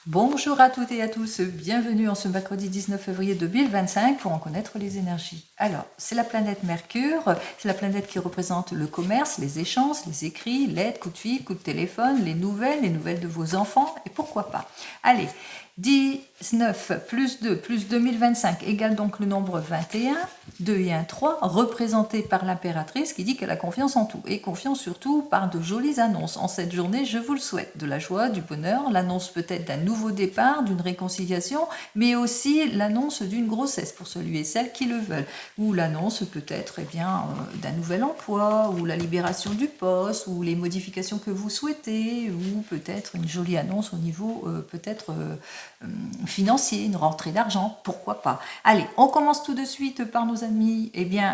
Bonjour à toutes et à tous, bienvenue en ce mercredi 19 février 2025 pour en connaître les énergies. Alors, c'est la planète Mercure, c'est la planète qui représente le commerce, les échanges, les écrits, l'aide, coup de fil, coup de téléphone, les nouvelles de vos enfants et pourquoi pas. Allez, 19 plus 2 plus 2025 égale donc le nombre 21, 2 et 1, 3, représenté par l'impératrice qui dit qu'elle a confiance en tout et confiance surtout par de jolies annonces. En cette journée, je vous le souhaite, de la joie, du bonheur, l'annonce peut-être d'un nouveau départ, d'une réconciliation, mais aussi l'annonce d'une grossesse pour celui et celle qui le veulent, ou l'annonce peut-être d'un nouvel emploi, ou la libération du poste, ou les modifications que vous souhaitez, ou peut-être une jolie annonce au niveau financier, une rentrée d'argent, pourquoi pas. Allez, on commence tout de suite par nos amis,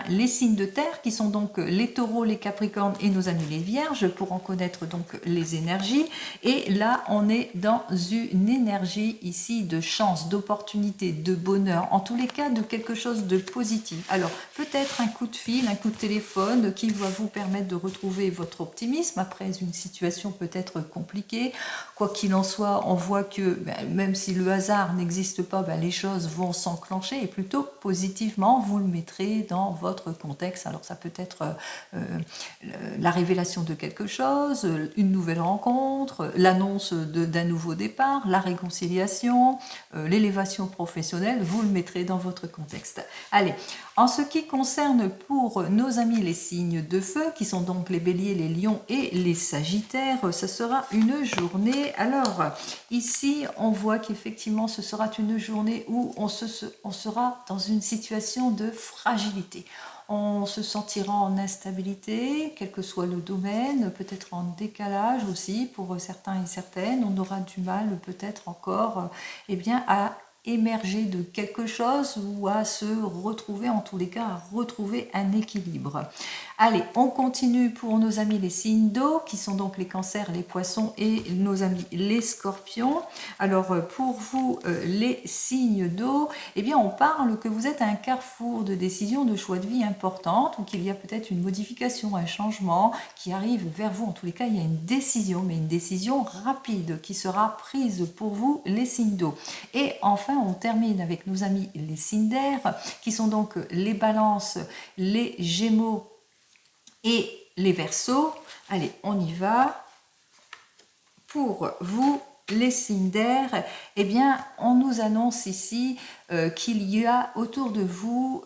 les signes de terre, qui sont donc les taureaux, les capricornes et nos amis les vierges, pour en connaître donc les énergies. Et là, on est dans une énergie ici de chance, d'opportunité, de bonheur, en tous les cas de quelque chose de positif. Alors, peut-être un coup de fil, un coup de téléphone qui va vous permettre de retrouver votre optimisme après une situation peut-être compliquée. Quoi qu'il en soit, on voit que même si le hasard n'existe pas, les choses vont s'enclencher et plutôt positivement, vous le mettrez dans votre contexte. Alors ça peut être la révélation de quelque chose, une nouvelle rencontre, l'annonce d'un nouveau départ, la réconciliation, l'élévation professionnelle, vous le mettrez dans votre contexte. Allez, en ce qui concerne pour nos amis les signes de feu, qui sont donc les béliers, les lions et les sagittaires, ce sera une journée. Alors, ici, on voit qu'effectivement, ce sera une journée où on sera dans une situation de fragilité. On se sentira en instabilité, quel que soit le domaine, peut-être en décalage aussi pour certains et certaines. On aura du mal peut-être encore à émerger de quelque chose ou à se retrouver, en tous les cas, à retrouver un équilibre. Allez, on continue pour nos amis les signes d'eau, qui sont donc les cancers, les poissons et nos amis les scorpions. Alors, pour vous, les signes d'eau, on parle que vous êtes à un carrefour de décisions, de choix de vie importantes, ou qu'il y a peut-être une modification, un changement qui arrive vers vous. En tous les cas, il y a une décision, mais une décision rapide qui sera prise pour vous, les signes d'eau. Et enfin, on termine avec nos amis les signes d'air, qui sont donc les balances, les gémeaux et les verseaux. Allez, on y va. Pour vous, les signes d'air, on nous annonce ici qu'il y a autour de vous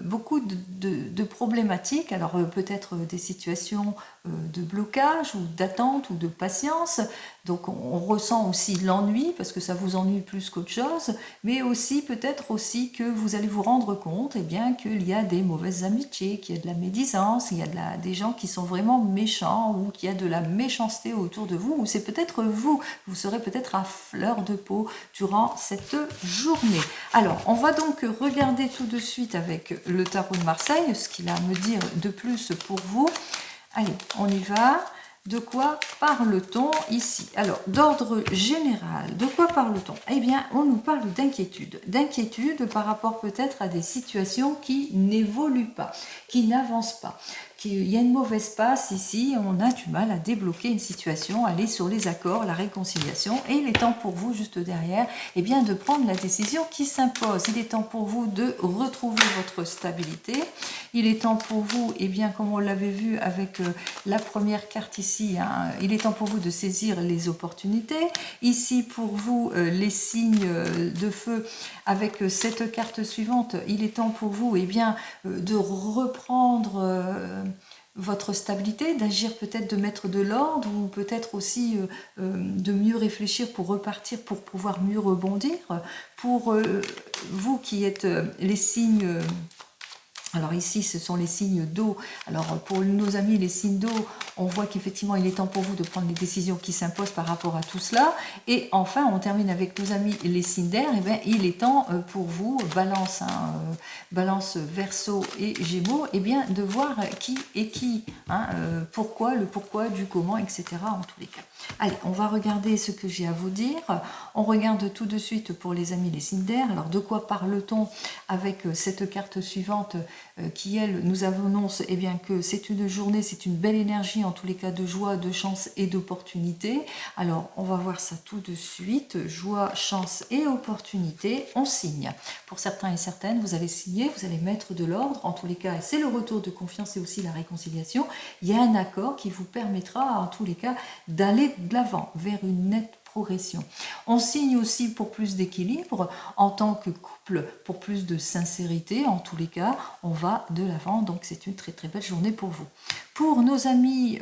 beaucoup de problématiques. Alors peut-être des situations de blocage ou d'attente ou de patience. Donc on ressent aussi l'ennui parce que ça vous ennuie plus qu'autre chose, mais aussi peut-être aussi que vous allez vous rendre compte qu'il y a des mauvaises amitiés, qu'il y a de la médisance, il y a des gens qui sont vraiment méchants ou qu'il y a de la méchanceté autour de vous, ou c'est peut-être vous serez peut-être à fleur de peau durant cette journée. Alors, on va donc regarder tout de suite avec le tarot de Marseille ce qu'il a à me dire de plus pour vous. Allez, on y va. De quoi parle-t-on ici? Alors, d'ordre général, de quoi parle-t-on? On nous parle d'inquiétude. D'inquiétude par rapport peut-être à des situations qui n'évoluent pas, qui n'avancent pas. Il y a une mauvaise passe ici, on a du mal à débloquer une situation, aller sur les accords, la réconciliation, et il est temps pour vous, juste derrière, de prendre la décision qui s'impose. Il est temps pour vous de retrouver votre stabilité. Il est temps pour vous, comme on l'avait vu avec la première carte ici, il est temps pour vous de saisir les opportunités. Ici, pour vous, les signes de feu, avec cette carte suivante, il est temps pour vous de reprendre votre stabilité, d'agir peut-être, de mettre de l'ordre, ou peut-être aussi de mieux réfléchir pour repartir, pour pouvoir mieux rebondir. Pour vous qui êtes les signes... Alors ici, ce sont les signes d'eau. Alors pour nos amis, les signes d'eau, on voit qu'effectivement, il est temps pour vous de prendre les décisions qui s'imposent par rapport à tout cela. Et enfin, on termine avec nos amis, les signes d'air. Il est temps pour vous, Balance, Balance, Verseau et Gémeaux, de voir qui est qui. Pourquoi, le pourquoi, du comment, etc. en tous les cas. Allez, on va regarder ce que j'ai à vous dire. On regarde tout de suite pour les amis, les signes d'air. Alors de quoi parle-t-on avec cette carte suivante ? qui elle nous annonce eh bien, que c'est une journée, c'est une belle énergie en tous les cas de joie, de chance et d'opportunité. Alors on va voir ça tout de suite, joie, chance et opportunité, on signe. Pour certains et certaines, vous allez signer, vous allez mettre de l'ordre, en tous les cas, et c'est le retour de confiance et aussi la réconciliation. Il y a un accord qui vous permettra en tous les cas d'aller de l'avant vers une nette progression. On signe aussi pour plus d'équilibre en tant que couple, pour plus de sincérité. En tous les cas, on va de l'avant, donc c'est une très très belle journée pour vous. Pour nos amis,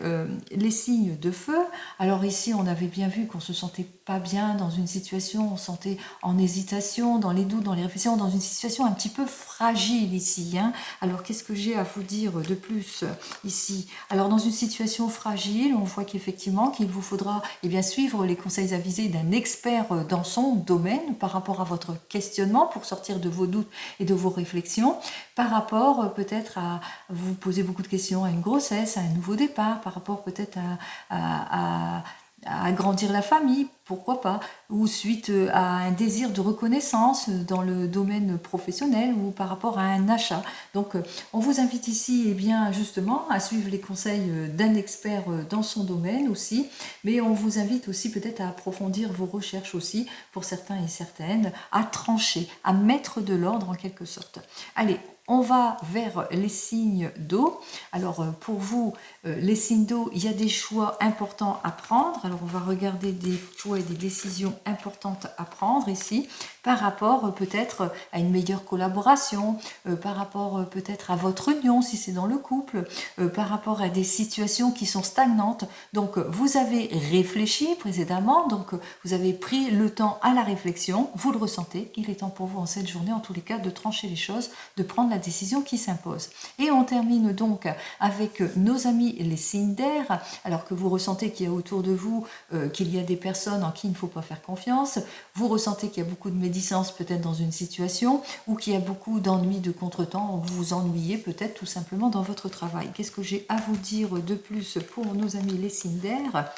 les signes de feu, alors ici on avait bien vu qu'on se sentait pas bien dans une situation, on se sentait en hésitation, dans les doutes, dans les réflexions, dans une situation un petit peu fragile ici. Hein. Alors qu'est-ce que j'ai à vous dire de plus ici? Alors dans une situation fragile, on voit qu'effectivement qu'il vous faudra bien, suivre les conseils avisés d'un expert dans son domaine par rapport à votre questionnement pour sortir de vos doutes et de vos réflexions, par rapport peut-être à vous poser beaucoup de questions à une grossesse, à un nouveau départ, par rapport peut-être à agrandir la famille, pourquoi pas, ou suite à un désir de reconnaissance dans le domaine professionnel ou par rapport à un achat. Donc on vous invite ici eh bien, justement à suivre les conseils d'un expert dans son domaine aussi, mais on vous invite aussi peut-être à approfondir vos recherches aussi pour certains et certaines, à trancher, à mettre de l'ordre en quelque sorte. Allez, on va vers les signes d'eau. Alors pour vous, les signes d'eau, il y a des choix importants à prendre. Alors on va regarder des choix et des décisions importantes à prendre ici par rapport peut-être à une meilleure collaboration, par rapport peut-être à votre union si c'est dans le couple, par rapport à des situations qui sont stagnantes. Donc vous avez réfléchi précédemment, donc vous avez pris le temps à la réflexion, vous le ressentez, il est temps pour vous en cette journée en tous les cas de trancher les choses, de prendre la décision qui s'impose. Et on termine donc avec nos amis les signes d'air, alors que vous ressentez qu'il y a autour de vous, qu'il y a des personnes en qui il ne faut pas faire confiance, vous ressentez qu'il y a beaucoup de médisance peut-être dans une situation, ou qu'il y a beaucoup d'ennuis, de contretemps, vous vous ennuyez peut-être tout simplement dans votre travail. Qu'est-ce que j'ai à vous dire de plus pour nos amis les signes d'air ?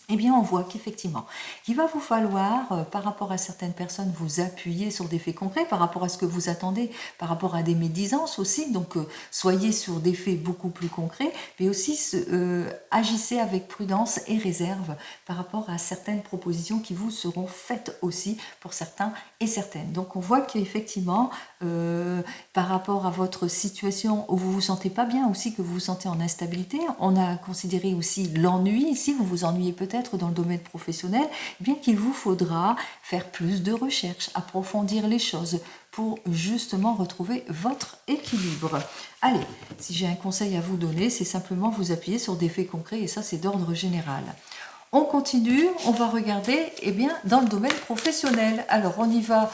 Eh bien, on voit qu'effectivement, il va vous falloir, par rapport à certaines personnes, vous appuyer sur des faits concrets, par rapport à ce que vous attendez, par rapport à des médisances aussi. Donc, soyez sur des faits beaucoup plus concrets, mais aussi agissez avec prudence et réserve par rapport à certaines propositions qui vous seront faites aussi pour certains et certaines. Donc, on voit qu'effectivement, par rapport à votre situation où vous vous sentez pas bien aussi, que vous vous sentez en instabilité, on a considéré aussi l'ennui ici, vous vous ennuyez peut-être dans le domaine professionnel, eh bien qu'il vous faudra faire plus de recherches, approfondir les choses pour justement retrouver votre équilibre. Allez, si j'ai un conseil à vous donner, c'est simplement vous appuyer sur des faits concrets et ça c'est d'ordre général. On continue, on va regarder eh bien, dans le domaine professionnel. Alors on y va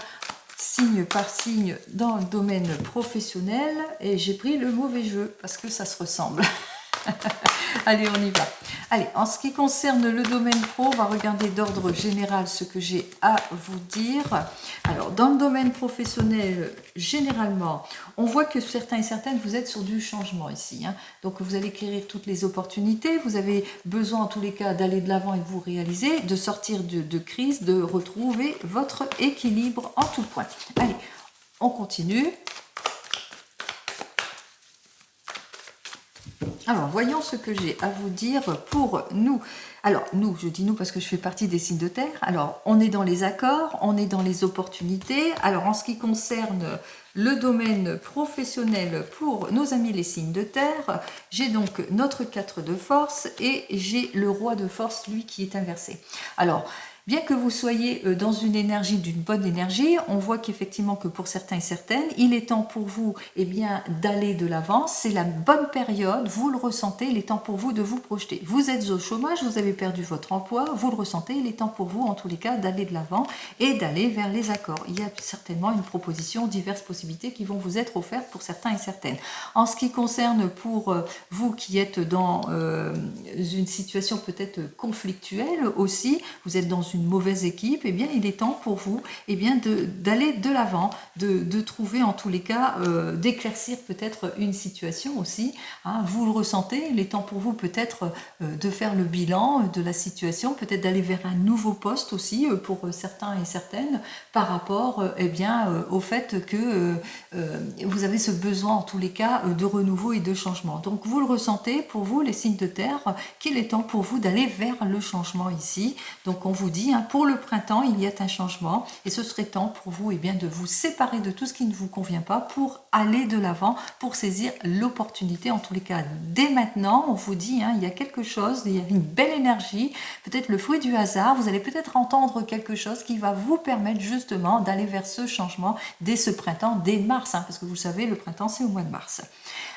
signe par signe dans le domaine professionnel et j'ai pris le mauvais jeu parce que ça se ressemble. Allez, on y va. Allez, en ce qui concerne le domaine pro, on va regarder d'ordre général ce que j'ai à vous dire. Alors, dans le domaine professionnel, généralement, on voit que certains et certaines, vous êtes sur du changement ici. Hein. Donc, vous allez acquérir toutes les opportunités. Vous avez besoin, en tous les cas, d'aller de l'avant et de vous réaliser, de sortir de crise, de retrouver votre équilibre en tout point. Allez, on continue. Alors, voyons ce que j'ai à vous dire pour nous. Alors, nous, je dis nous parce que je fais partie des signes de terre. Alors, on est dans les accords, on est dans les opportunités. Alors, en ce qui concerne le domaine professionnel pour nos amis les signes de terre, j'ai donc notre 4 de force et j'ai le roi de force, lui, qui est inversé. Alors, bien que vous soyez dans une énergie, d'une bonne énergie, on voit qu'effectivement que pour certains et certaines, il est temps pour vous eh bien, d'aller de l'avant. C'est la bonne période, vous le ressentez, il est temps pour vous de vous projeter. Vous êtes au chômage, vous avez perdu votre emploi, vous le ressentez, il est temps pour vous en tous les cas d'aller de l'avant et d'aller vers les accords. Il y a certainement une proposition, diverses possibilités qui vont vous être offertes pour certains et certaines. En ce qui concerne pour vous qui êtes dans une situation peut-être conflictuelle aussi, vous êtes dans une une mauvaise équipe, eh bien, il est temps pour vous eh bien, d'aller de l'avant, de trouver en tous les cas, d'éclaircir peut-être une situation aussi. Hein, vous le ressentez, il est temps pour vous peut-être de faire le bilan de la situation, peut-être d'aller vers un nouveau poste aussi pour certains et certaines par rapport eh bien, au fait que vous avez ce besoin en tous les cas de renouveau et de changement. Donc vous le ressentez pour vous les signes de terre qu'il est temps pour vous d'aller vers le changement ici. Donc on vous dit, hein, pour le printemps il y a un changement et ce serait temps pour vous eh bien, de vous séparer de tout ce qui ne vous convient pas pour aller de l'avant, pour saisir l'opportunité. En tous les cas dès maintenant on vous dit, hein, il y a quelque chose, il y a une belle énergie, peut-être le fruit du hasard, vous allez peut-être entendre quelque chose qui va vous permettre justement d'aller vers ce changement dès ce printemps, dès mars, hein, parce que vous savez le printemps c'est au mois de mars.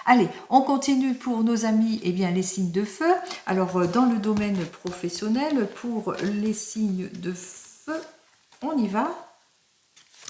Allez, on continue pour nos amis, eh bien, les signes de feu. Alors, dans le domaine professionnel, pour les signes de feu, on y va.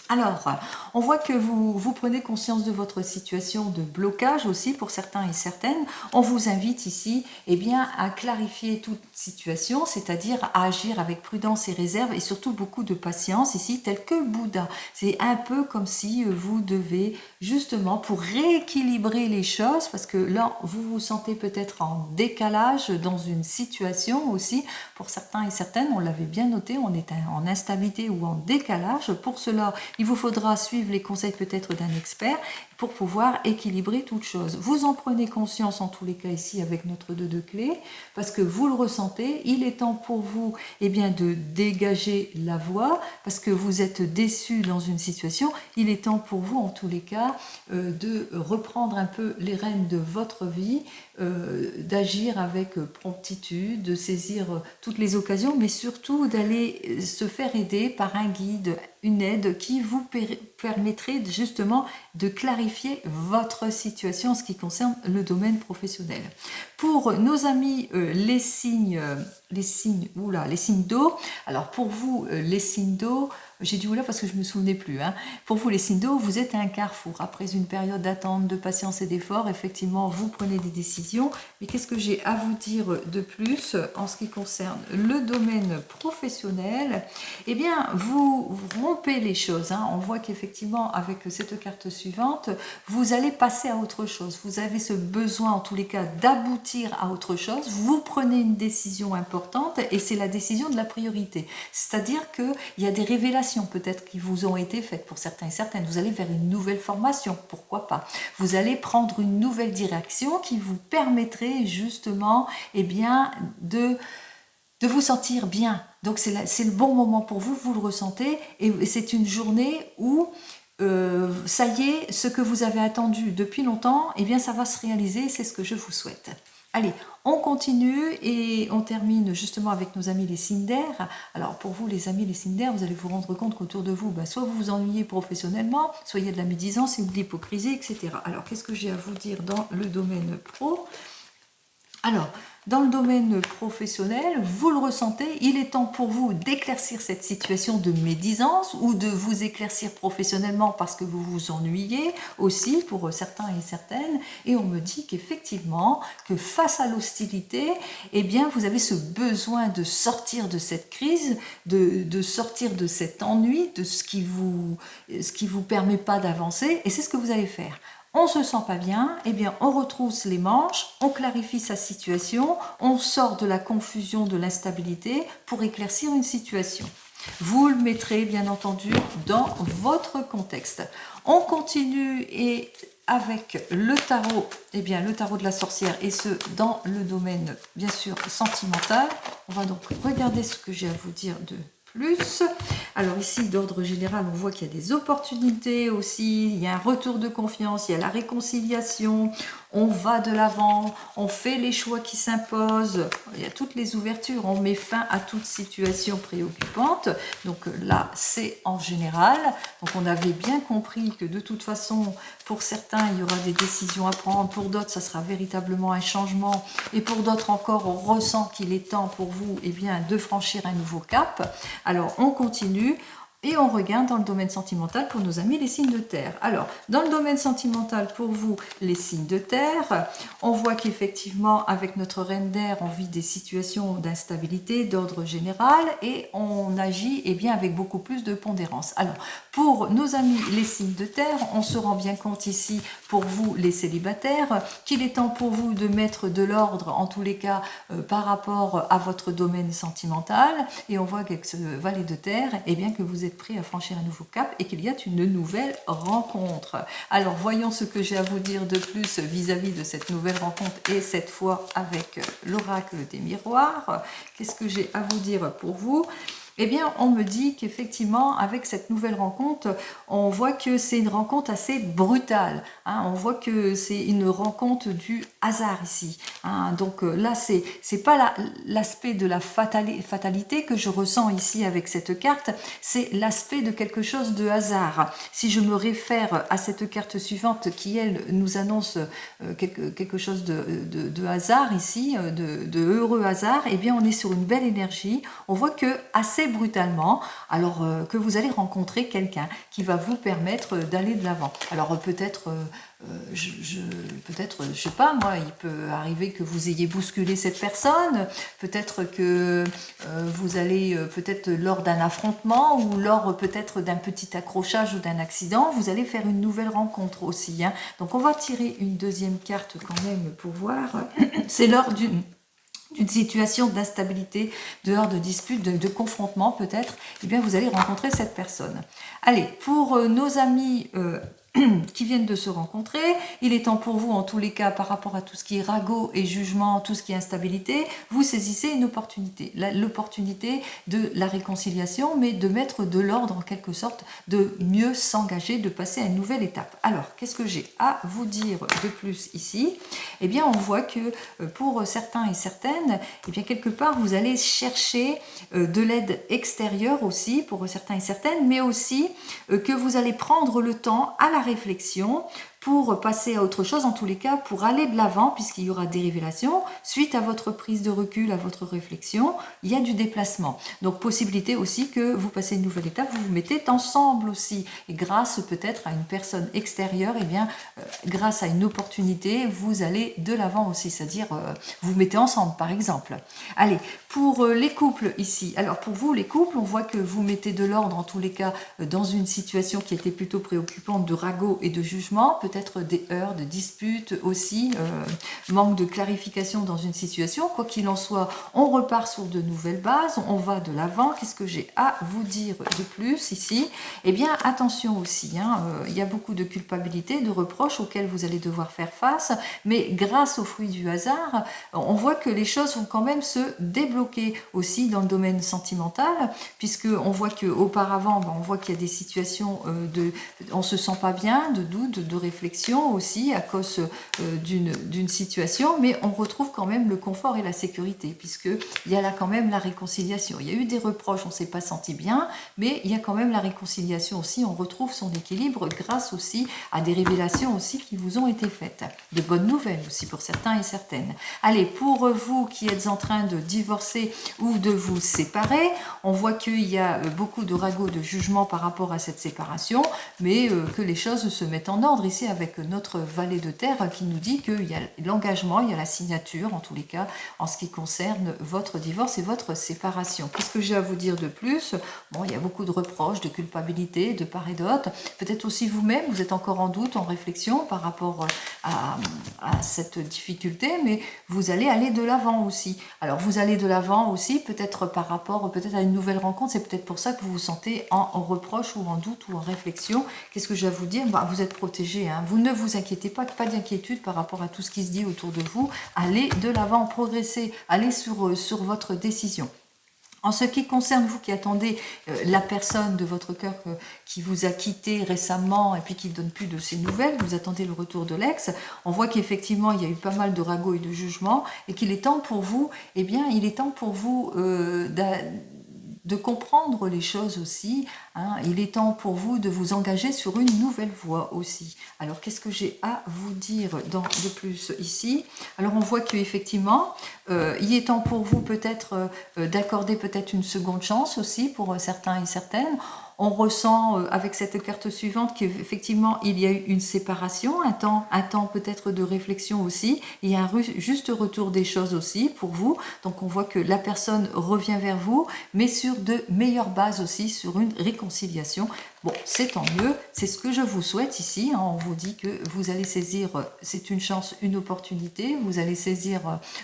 Alors, on voit que vous prenez conscience de votre situation de blocage aussi pour certains et certaines. On vous invite ici eh bien, à clarifier toute situation, c'est-à-dire à agir avec prudence et réserve et surtout beaucoup de patience ici, tel que Bouddha. C'est un peu comme si vous devez justement pour rééquilibrer les choses, parce que là, vous vous sentez peut-être en décalage dans une situation aussi. Pour certains et certaines, on l'avait bien noté, on est en instabilité ou en décalage. Pour cela, il vous faudra suivre les conseils peut-être d'un expert pour pouvoir équilibrer toute chose. Vous en prenez conscience en tous les cas ici avec notre 2 de clés, parce que vous le ressentez, il est temps pour vous eh bien, de dégager la voie, parce que vous êtes déçu dans une situation, il est temps pour vous en tous les cas de reprendre un peu les rênes de votre vie, d'agir avec promptitude, de saisir toutes les occasions, mais surtout d'aller se faire aider par un guide, une aide qui vous permettrait justement de clarifier votre situation en ce qui concerne le domaine professionnel. Pour nos amis les signes d'eau, alors pour vous les signes d'eau, j'ai dit oula parce que je ne me souvenais plus. Hein. Pour vous, les signes d'eau, vous êtes à un carrefour. Après une période d'attente, de patience et d'effort, effectivement, vous prenez des décisions. Mais qu'est-ce que j'ai à vous dire de plus en ce qui concerne le domaine professionnel? Eh bien, vous rompez les choses. Hein. On voit qu'effectivement, avec cette carte suivante, vous allez passer à autre chose. Vous avez ce besoin, en tous les cas, d'aboutir à autre chose. Vous prenez une décision importante et c'est la décision de la priorité. C'est-à-dire qu'il y a des révélations peut-être qui vous ont été faites pour certains et certaines. Vous allez vers une nouvelle formation, pourquoi pas. Vous allez prendre une nouvelle direction qui vous permettrait justement eh bien, de vous sentir bien. Donc c'est le bon moment pour vous, vous le ressentez, et c'est une journée où ça y est, ce que vous avez attendu depuis longtemps, eh bien ça va se réaliser, c'est ce que je vous souhaite. Allez, on continue et on termine justement avec nos amis les signes d'air. Alors pour vous les amis les signes d'air, vous allez vous rendre compte qu'autour de vous, soit vous vous ennuyez professionnellement, soit il y a de la médisance et de l'hypocrisie, etc. Alors qu'est-ce que j'ai à vous dire dans le domaine pro ? Alors, dans le domaine professionnel, vous le ressentez, il est temps pour vous d'éclaircir cette situation de médisance ou de vous éclaircir professionnellement parce que vous vous ennuyez aussi pour certains et certaines. Et on me dit qu'effectivement, que face à l'hostilité, eh bien, vous avez ce besoin de sortir de cette crise, de sortir de cet ennui, de ce qui vous permet pas d'avancer. Et c'est ce que vous allez faire. On ne se sent pas bien, eh bien on retrousse les manches, on clarifie sa situation, on sort de la confusion, de l'instabilité pour éclaircir une situation. Vous le mettrez bien entendu dans votre contexte. On continue et avec le tarot, eh bien le tarot de la sorcière et ce dans le domaine bien sûr sentimental. On va donc regarder ce que j'ai à vous dire de plus. Alors ici, d'ordre général, on voit qu'il y a des opportunités aussi, il y a un retour de confiance, il y a la réconciliation, on va de l'avant, on fait les choix qui s'imposent, il y a toutes les ouvertures, on met fin à toute situation préoccupante. Donc là, c'est en général. Donc on avait bien compris que de toute façon, pour certains, il y aura des décisions à prendre, pour d'autres, ça sera véritablement un changement, et pour d'autres encore, on ressent qu'il est temps pour vous eh bien, de franchir un nouveau cap. Alors, on continue. Et on regarde dans le domaine sentimental pour nos amis les signes de terre. Alors, dans le domaine sentimental pour vous, les signes de terre, on voit qu'effectivement, avec notre reine d'air, on vit des situations d'instabilité d'ordre général et on agit bien, avec beaucoup plus de pondérance. Alors, pour nos amis les signes de terre, on se rend bien compte ici, pour vous les célibataires, qu'il est temps pour vous de mettre de l'ordre, en tous les cas, par rapport à votre domaine sentimental. Et on voit qu'avec ce valet de terre, bien que vous êtes prêt à franchir un nouveau cap et qu'il y a une nouvelle rencontre. Alors voyons ce que j'ai à vous dire de plus vis-à-vis de cette nouvelle rencontre et cette fois avec l'oracle des miroirs. Qu'est-ce que j'ai à vous dire pour vous ? Bien, on me dit qu'effectivement, avec cette nouvelle rencontre, on voit que c'est une rencontre assez brutale. On voit que c'est une rencontre du hasard ici. Donc là, c'est pas l'aspect de la fatalité que je ressens ici avec cette carte, c'est l'aspect de quelque chose de hasard. Si je me réfère à cette carte suivante qui, elle, nous annonce quelque chose de hasard ici, de heureux hasard, bien, on est sur une belle énergie. On voit que assez brutalement, alors que vous allez rencontrer quelqu'un qui va vous permettre d'aller de l'avant. Alors peut-être, je sais pas moi, il peut arriver que vous ayez bousculé cette personne, peut-être que vous allez, peut-être lors d'un affrontement ou lors peut-être d'un petit accrochage ou d'un accident, vous allez faire une nouvelle rencontre aussi. Donc on va tirer une deuxième carte quand même pour voir. C'est lors d'une situation d'instabilité, dehors de dispute, de confrontement peut-être, bien vous allez rencontrer cette personne. Allez, pour nos amis qui viennent de se rencontrer, il est temps pour vous, en tous les cas, par rapport à tout ce qui est ragot et jugement, tout ce qui est instabilité, vous saisissez une opportunité, l'opportunité de la réconciliation, mais de mettre de l'ordre en quelque sorte, de mieux s'engager, de passer à une nouvelle étape. Alors, qu'est-ce que j'ai à vous dire de plus ici ? Bien, on voit que pour certains et certaines, bien, quelque part, vous allez chercher de l'aide extérieure aussi, pour certains et certaines, mais aussi que vous allez prendre le temps à la réflexion pour passer à autre chose, en tous les cas, pour aller de l'avant, puisqu'il y aura des révélations. Suite à votre prise de recul, à votre réflexion, il y a du déplacement. Donc, possibilité aussi que vous passez une nouvelle étape, vous vous mettez ensemble aussi. Et grâce peut-être à une personne extérieure, bien, grâce à une opportunité, vous allez de l'avant aussi, c'est-à-dire vous mettez ensemble, par exemple. Allez, pour les couples ici, alors pour vous, les couples, on voit que vous mettez de l'ordre, en tous les cas, dans une situation qui était plutôt préoccupante de ragot et de jugement, peut-être des heurts, de disputes aussi, manque de clarification dans une situation. Quoi qu'il en soit, on repart sur de nouvelles bases, on va de l'avant. Qu'est-ce que j'ai à vous dire de plus ici ? Bien, attention aussi, il y a beaucoup de culpabilité, de reproches auxquels vous allez devoir faire face, mais grâce aux fruits du hasard, on voit que les choses vont quand même se débloquer aussi dans le domaine sentimental, puisque on voit qu'auparavant, on voit qu'il y a des situations on se sent pas bien, de doute, de réflexion aussi à cause d'une situation, mais on retrouve quand même le confort et la sécurité, puisqu'il y a là quand même la réconciliation. Il y a eu des reproches, on ne s'est pas senti bien, mais il y a quand même la réconciliation aussi, on retrouve son équilibre grâce aussi à des révélations aussi qui vous ont été faites. De bonnes nouvelles aussi pour certains et certaines. Allez, pour vous qui êtes en train de divorcer ou de vous séparer, on voit qu'il y a beaucoup de ragots, de jugements par rapport à cette séparation, mais que les choses se mettent en ordre ici avec notre valet de terre qui nous dit qu'il y a l'engagement, il y a la signature en tous les cas en ce qui concerne votre divorce et votre séparation. Qu'est-ce que j'ai à vous dire de plus ? Bon, il y a beaucoup de reproches, de culpabilité de part et d'autre. Peut-être aussi vous-même, vous êtes encore en doute, en réflexion par rapport à cette difficulté, mais vous allez aller de l'avant aussi. Alors vous allez de l'avant aussi, peut-être par rapport peut-être à une nouvelle rencontre, c'est peut-être pour ça que vous vous sentez en reproche ou en doute ou en réflexion. Qu'est-ce que j'ai à vous dire ? Vous êtes protégé, vous ne vous inquiétez pas d'inquiétude par rapport à tout ce qui se dit autour de vous. Allez de l'avant, progressez, allez sur votre décision. En ce qui concerne vous qui attendez la personne de votre cœur qui vous a quitté récemment et puis qui ne donne plus de ses nouvelles, vous attendez le retour de l'ex, on voit qu'effectivement il y a eu pas mal de ragots et de jugements et qu'il est temps pour vous, il est temps pour vous de comprendre les choses aussi. Il est temps pour vous de vous engager sur une nouvelle voie aussi. Alors, qu'est-ce que j'ai à vous dire de plus ici ? Alors, on voit qu'effectivement, il est temps pour vous peut-être d'accorder peut-être une seconde chance aussi pour certains et certaines. On ressent avec cette carte suivante qu'effectivement il y a eu une séparation, un temps peut-être de réflexion aussi. Il y a un juste retour des choses aussi pour vous. Donc on voit que la personne revient vers vous, mais sur de meilleures bases aussi, sur une réconciliation. Bon, c'est tant mieux, c'est ce que je vous souhaite ici. Hein. On vous dit que vous allez saisir, c'est une chance, une opportunité, vous allez saisir,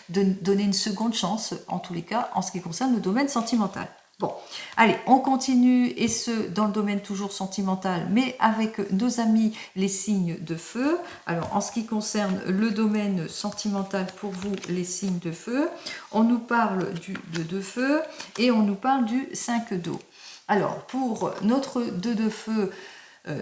donner une seconde chance, en tous les cas, en ce qui concerne le domaine sentimental. Bon, allez, on continue, et ce, dans le domaine toujours sentimental, mais avec nos amis les signes de feu. Alors, en ce qui concerne le domaine sentimental pour vous, les signes de feu, on nous parle du 2 de feu et on nous parle du 5 d'eau. Alors, pour notre 2 de feu,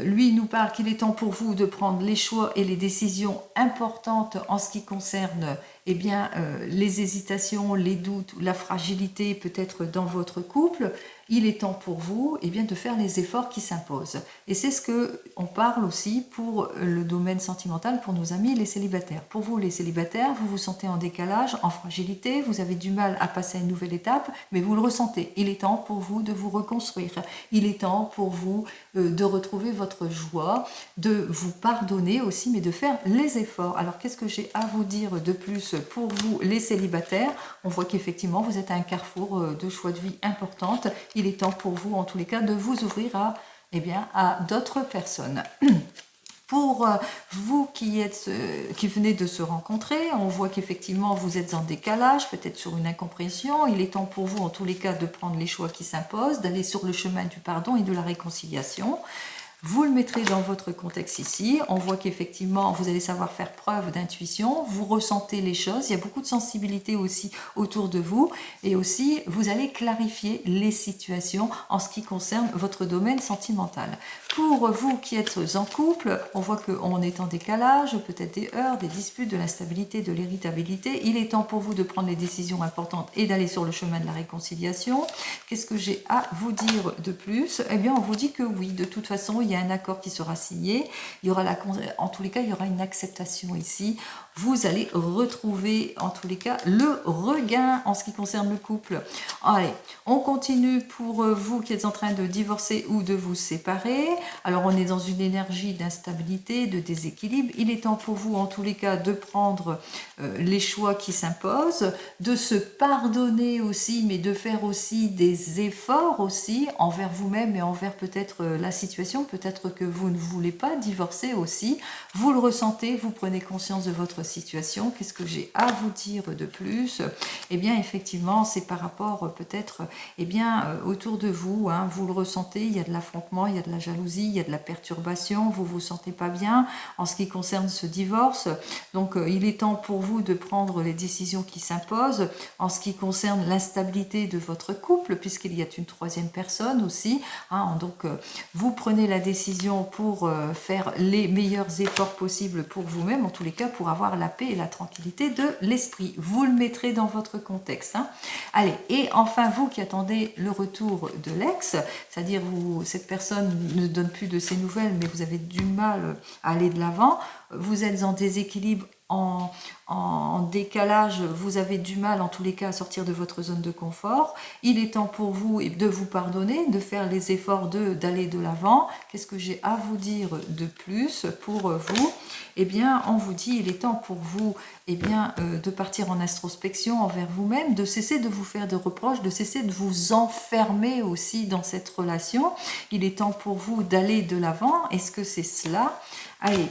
lui nous parle qu'il est temps pour vous de prendre les choix et les décisions importantes en ce qui concerne les hésitations, les doutes, la fragilité peut-être dans votre couple. Il est temps pour vous de faire les efforts qui s'imposent. Et c'est ce qu'on parle aussi pour le domaine sentimental, pour nos amis les célibataires. Pour vous les célibataires, vous vous sentez en décalage, en fragilité, vous avez du mal à passer à une nouvelle étape, mais vous le ressentez. Il est temps pour vous de vous reconstruire. Il est temps pour vous de retrouver votre joie, de vous pardonner aussi, mais de faire les efforts. Alors qu'est-ce que j'ai à vous dire de plus pour vous les célibataires? On voit qu'effectivement vous êtes à un carrefour de choix de vie importante. Il est temps pour vous en tous les cas de vous ouvrir à d'autres personnes. Pour vous qui venez de se rencontrer, on voit qu'effectivement vous êtes en décalage, peut-être sur une incompréhension. Il est temps pour vous en tous les cas de prendre les choix qui s'imposent, d'aller sur le chemin du pardon et de la réconciliation. Vous le mettrez dans votre contexte ici. On voit qu'effectivement, vous allez savoir faire preuve d'intuition. Vous ressentez les choses. Il y a beaucoup de sensibilité aussi autour de vous. Et aussi, vous allez clarifier les situations en ce qui concerne votre domaine sentimental. Pour vous qui êtes en couple, on voit qu'on est en décalage, peut-être des heurts, des disputes, de l'instabilité, de l'irritabilité. Il est temps pour vous de prendre les décisions importantes et d'aller sur le chemin de la réconciliation. Qu'est-ce que j'ai à vous dire de plus? On vous dit que oui, de toute façon, il y a un accord qui sera signé, il y aura en tous les cas, il y aura une acceptation ici. Vous allez retrouver en tous les cas le regain en ce qui concerne le couple. Allez, on continue pour vous qui êtes en train de divorcer ou de vous séparer. Alors on est dans une énergie d'instabilité, de déséquilibre. Il est temps pour vous en tous les cas de prendre les choix qui s'imposent, de se pardonner aussi, mais de faire aussi des efforts aussi envers vous-même et envers peut-être la situation. Peut-être que vous ne voulez pas divorcer aussi. Vous le ressentez, vous prenez conscience de votre situation. Qu'est-ce que j'ai à vous dire de plus? Effectivement, c'est par rapport peut-être autour de vous. Hein, vous le ressentez, il y a de l'affrontement, il y a de la jalousie, il y a de la perturbation. Vous vous sentez pas bien en ce qui concerne ce divorce. Donc, il est temps pour vous de prendre les décisions qui s'imposent en ce qui concerne l'instabilité de votre couple, puisqu'il y a une troisième personne aussi. Hein, donc, vous prenez la décision pour faire les meilleurs efforts possibles pour vous-même, en tous les cas pour avoir la paix et la tranquillité de l'esprit. Vous le mettrez dans votre contexte. Hein. Allez, et enfin vous qui attendez le retour de l'ex, c'est-à-dire cette personne ne donne plus de ses nouvelles, mais vous avez du mal à aller de l'avant, vous êtes en déséquilibre, en décalage, vous avez du mal en tous les cas à sortir de votre zone de confort. Il est temps pour vous de vous pardonner, de faire les efforts d'aller de l'avant. Qu'est-ce que j'ai à vous dire de plus pour vous? On vous dit, il est temps pour vous de partir en introspection envers vous-même, de cesser de vous faire de reproches, de cesser de vous enfermer aussi dans cette relation. Il est temps pour vous d'aller de l'avant. Est-ce que c'est cela? Allez.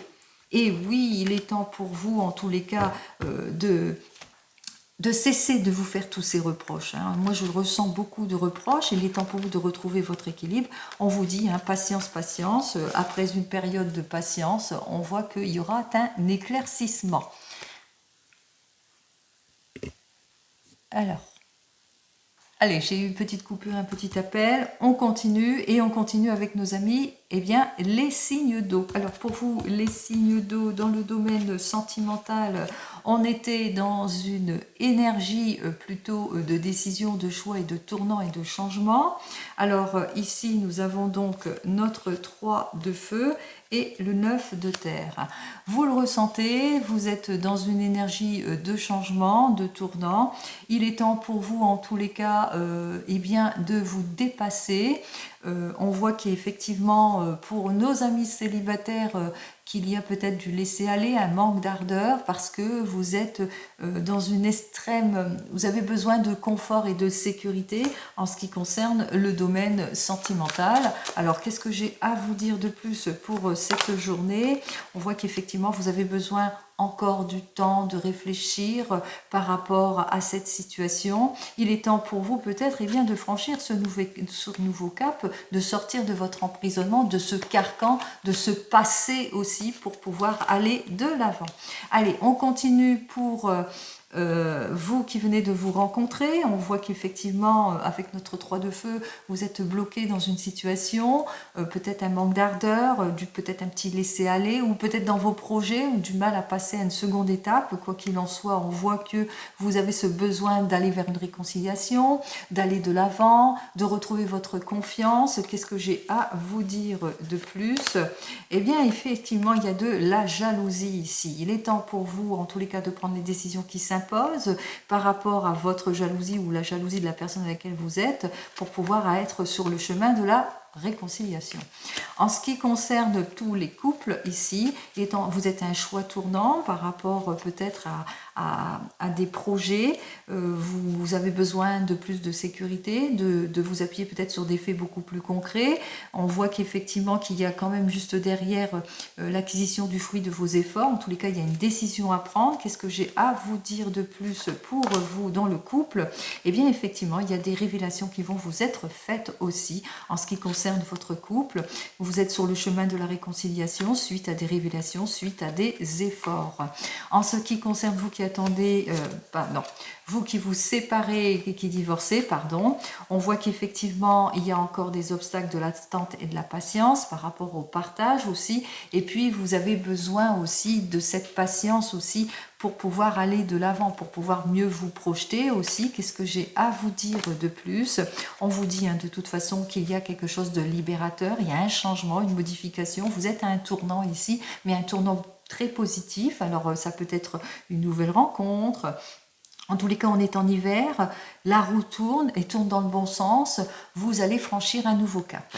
Et oui, il est temps pour vous, en tous les cas, de cesser de vous faire tous ces reproches. Hein. Moi, je ressens beaucoup de reproches. Il est temps pour vous de retrouver votre équilibre. On vous dit, patience, patience. Après une période de patience, on voit qu'il y aura un éclaircissement. Alors, allez, j'ai eu une petite coupure, un petit appel. On continue et on continue avec nos amis. Les signes d'eau. Alors pour vous, les signes d'eau dans le domaine sentimental, on était dans une énergie plutôt de décision, de choix et de tournant et de changement. Alors ici, nous avons donc notre 3 de feu et le 9 de terre. Vous le ressentez, vous êtes dans une énergie de changement, de tournant. Il est temps pour vous, en tous les cas, eh bien, de vous dépasser. On voit qu'effectivement, pour nos amis célibataires, qu'il y a peut-être du laisser-aller, un manque d'ardeur, parce que vous êtes dans une extrême... Vous avez besoin de confort et de sécurité en ce qui concerne le domaine sentimental. Alors, qu'est-ce que j'ai à vous dire de plus pour cette journée? On voit qu'effectivement, vous avez besoin encore du temps de réfléchir par rapport à cette situation. Il est temps pour vous peut-être eh bien, de franchir ce nouveau cap, de sortir de votre emprisonnement, de ce carcan, de se passer aussi pour pouvoir aller de l'avant. Allez, on continue pour... vous qui venez de vous rencontrer, on voit qu'effectivement, avec notre 3 de feu, vous êtes bloqué dans une situation, peut-être un manque d'ardeur, peut-être un petit laisser-aller, ou peut-être dans vos projets, ou du mal à passer à une seconde étape. Quoi qu'il en soit, on voit que vous avez ce besoin d'aller vers une réconciliation, d'aller de l'avant, de retrouver votre confiance. Qu'est-ce que j'ai à vous dire de plus? Eh bien, effectivement, il y a de la jalousie ici. Il est temps pour vous, en tous les cas, de prendre les décisions qui s'imposent par rapport à votre jalousie ou la jalousie de la personne avec laquelle vous êtes pour pouvoir être sur le chemin de la réconciliation. En ce qui concerne tous les couples ici, vous êtes un choix tournant par rapport peut-être à des projets, vous avez besoin de plus de sécurité, de vous appuyer peut-être sur des faits beaucoup plus concrets. On voit qu'effectivement qu'il y a quand même juste derrière l'acquisition du fruit de vos efforts. En tous les cas, il y a une décision à prendre. Qu'est-ce que j'ai à vous dire de plus pour vous dans le couple? Eh bien, effectivement, il y a des révélations qui vont vous être faites aussi en ce qui concerne votre couple. Vous êtes sur le chemin de la réconciliation suite à des révélations, suite à des efforts. En ce qui concerne vous qui attendez, vous qui vous séparez et qui divorcez, pardon, on voit qu'effectivement il y a encore des obstacles de l'attente et de la patience par rapport au partage aussi, et puis vous avez besoin aussi de cette patience aussi pour pouvoir aller de l'avant, pour pouvoir mieux vous projeter aussi. Qu'est-ce que j'ai à vous dire de plus? On vous dit de toute façon qu'il y a quelque chose de libérateur, il y a un changement, une modification, vous êtes à un tournant ici, mais un tournant très positif. Alors ça peut être une nouvelle rencontre. En tous les cas, on est en hiver, la roue tourne et tourne dans le bon sens, vous allez franchir un nouveau cap.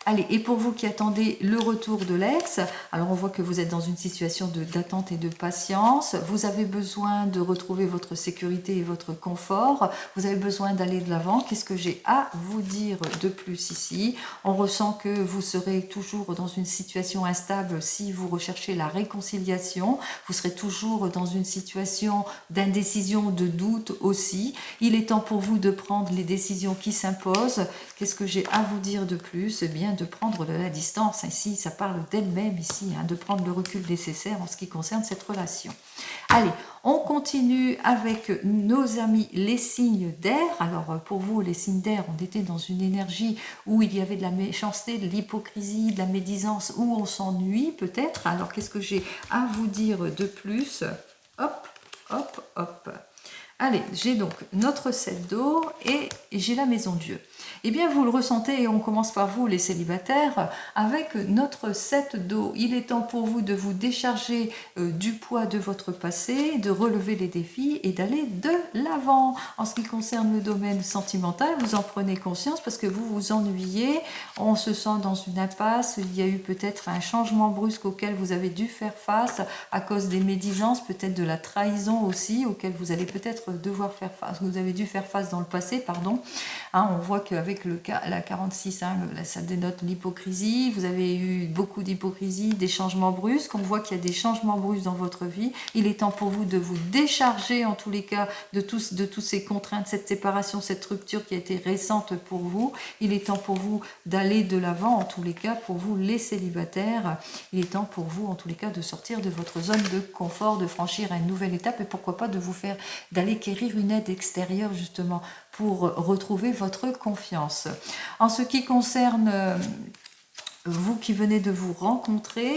Allez, et pour vous qui attendez le retour de l'ex, alors on voit que vous êtes dans une situation d'attente et de patience, vous avez besoin de retrouver votre sécurité et votre confort, vous avez besoin d'aller de l'avant. Qu'est-ce que j'ai à vous dire de plus ici? On ressent que vous serez toujours dans une situation instable si vous recherchez la réconciliation, vous serez toujours dans une situation d'indécision, de doute aussi. Il est temps pour vous de prendre les décisions qui s'imposent. Qu'est-ce que j'ai à vous dire de plus? Eh bien, de prendre de la distance. Ici, ça parle d'elle-même ici, de prendre le recul nécessaire en ce qui concerne cette relation. Allez, on continue avec nos amis les signes d'air. Alors, pour vous, les signes d'air, on était dans une énergie où il y avait de la méchanceté, de l'hypocrisie, de la médisance, où on s'ennuie peut-être. Alors, qu'est-ce que j'ai à vous dire de plus? Hop, hop, hop. Allez, j'ai donc notre 7 d'eau et j'ai la maison Dieu. Eh bien, vous le ressentez, et on commence par vous, les célibataires, avec notre 7 d'eau. Il est temps pour vous de vous décharger du poids de votre passé, de relever les défis et d'aller de l'avant. En ce qui concerne le domaine sentimental, vous en prenez conscience parce que vous vous ennuyez, on se sent dans une impasse, il y a eu peut-être un changement brusque auquel vous avez dû faire face à cause des médisances, peut-être de la trahison aussi, auquel vous allez peut-être devoir faire face, vous avez dû faire face dans le passé, pardon. On voit qu'avec la 46, ça dénote l'hypocrisie, vous avez eu beaucoup d'hypocrisie, des changements brusques, on voit qu'il y a des changements brusques dans votre vie, il est temps pour vous de vous décharger en tous les cas de toutes ces contraintes, cette séparation, cette rupture qui a été récente pour vous, il est temps pour vous d'aller de l'avant en tous les cas, pour vous les célibataires, il est temps pour vous en tous les cas de sortir de votre zone de confort, de franchir à une nouvelle étape et pourquoi pas d'aller quérir une aide extérieure justement pour retrouver votre confiance. En ce qui concerne vous qui venez de vous rencontrer,